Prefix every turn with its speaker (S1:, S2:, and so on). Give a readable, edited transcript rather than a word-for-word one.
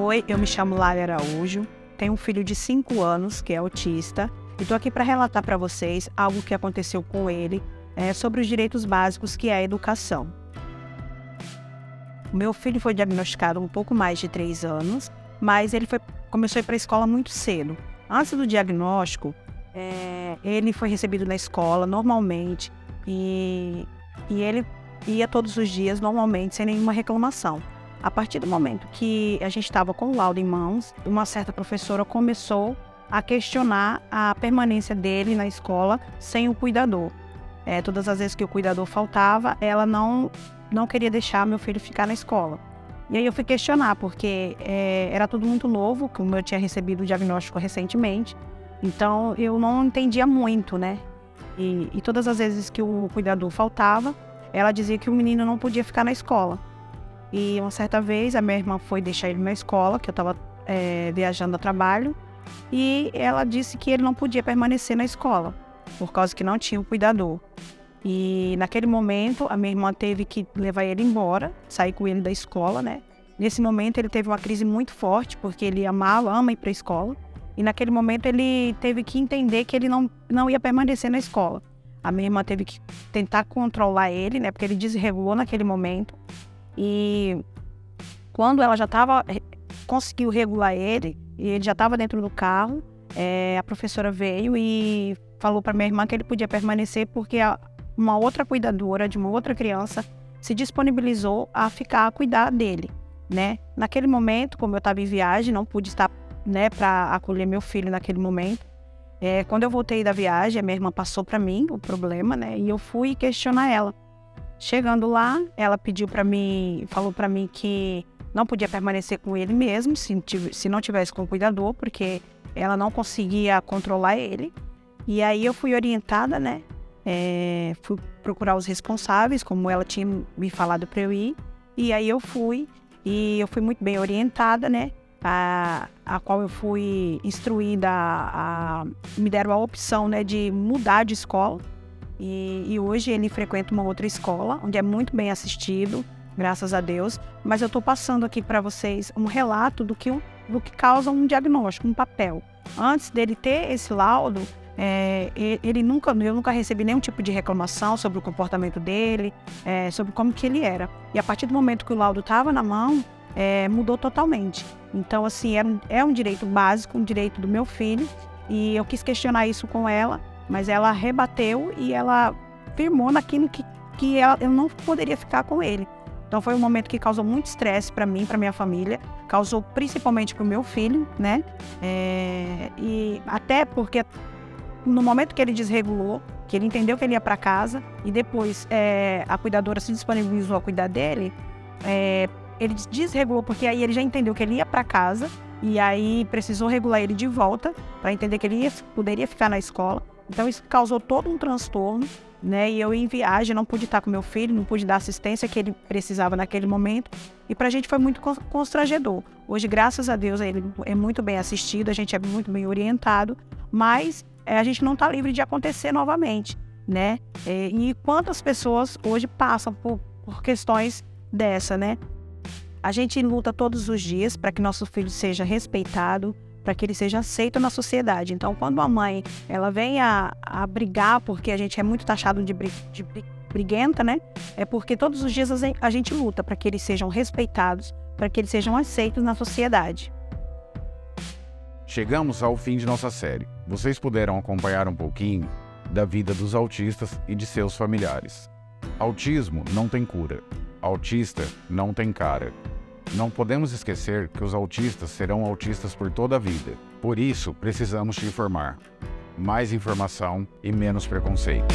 S1: Oi, eu me chamo Lara Araújo, tenho um filho de 5 anos que é autista e estou aqui para relatar para vocês algo que aconteceu com ele sobre os direitos básicos que é a educação. O meu filho foi diagnosticado há um pouco mais de 3 anos, mas ele começou a ir para a escola muito cedo. Antes do diagnóstico, ele foi recebido na escola normalmente e ele ia todos os dias normalmente, sem nenhuma reclamação. A partir do momento que a gente estava com o laudo em mãos, uma certa professora começou a questionar a permanência dele na escola sem o cuidador. Todas as vezes que o cuidador faltava, ela não queria deixar meu filho ficar na escola. E aí eu fui questionar, porque era tudo muito novo, como eu tinha recebido o diagnóstico recentemente, então eu não entendia muito, né? E todas as vezes que o cuidador faltava, ela dizia que o menino não podia ficar na escola. E uma certa vez a minha irmã foi deixar ele na escola, que eu estava viajando a trabalho, e ela disse que ele não podia permanecer na escola, por causa que não tinha o cuidador. E naquele momento a minha irmã teve que levar ele embora, sair com ele da escola, né? Nesse momento ele teve uma crise muito forte, porque ele ama ir para a escola. E naquele momento ele teve que entender que ele não ia permanecer na escola. A minha irmã teve que tentar controlar ele, né? Porque ele desregulou naquele momento. E quando ela conseguiu regular ele, e ele já estava dentro do carro, a professora veio e falou para minha irmã que ele podia permanecer porque uma outra cuidadora de uma outra criança se disponibilizou a cuidar dele, né? Naquele momento, como eu estava em viagem, não pude estar, né, para acolher meu filho naquele momento. Quando eu voltei da viagem, a minha irmã passou para mim o problema, né? E eu fui questionar ela. Chegando lá, ela falou para mim que não podia permanecer com ele mesmo, se não tivesse com o cuidador, porque ela não conseguia controlar ele. E aí eu fui orientada, né? Fui procurar os responsáveis, como ela tinha me falado para eu ir. E aí eu fui muito bem orientada, né? A qual eu fui instruída, me deram a opção, né, de mudar de escola. E hoje ele frequenta uma outra escola, onde é muito bem assistido, graças a Deus. Mas eu estou passando aqui para vocês um relato do que causa um diagnóstico, um papel. Antes dele ter esse laudo, eu nunca recebi nenhum tipo de reclamação sobre o comportamento dele, sobre como que ele era. E a partir do momento que o laudo estava na mão, mudou totalmente. Então, assim, é um direito básico, um direito do meu filho, e eu quis questionar isso com ela, mas ela rebateu e ela firmou naquilo que eu não poderia ficar com ele. Então foi um momento que causou muito estresse para mim, para minha família, causou principalmente para o meu filho, né? E até porque no momento que ele desregulou, que ele entendeu que ele ia para casa e depois a cuidadora se disponibilizou a cuidar dele, ele desregulou porque aí ele já entendeu que ele ia para casa e aí precisou regular ele de volta para entender que ele poderia ficar na escola. Então isso causou todo um transtorno, né? E eu em viagem não pude estar com meu filho, não pude dar a assistência que ele precisava naquele momento. E pra gente foi muito constrangedor. Hoje, graças a Deus, ele é muito bem assistido, a gente é muito bem orientado, mas a gente não está livre de acontecer novamente, né? E quantas pessoas hoje passam por questões dessa, né? A gente luta todos os dias para que nosso filho seja respeitado, para que ele seja aceito na sociedade. Então, quando a mãe ela vem a brigar, porque a gente é muito taxado de briguenta, né? É porque todos os dias a gente luta para que eles sejam respeitados, para que eles sejam aceitos na sociedade.
S2: Chegamos ao fim de nossa série. Vocês puderam acompanhar um pouquinho da vida dos autistas e de seus familiares. Autismo não tem cura. Autista não tem cara. Não podemos esquecer que os autistas serão autistas por toda a vida. Por isso, precisamos te informar. Mais informação e menos preconceito.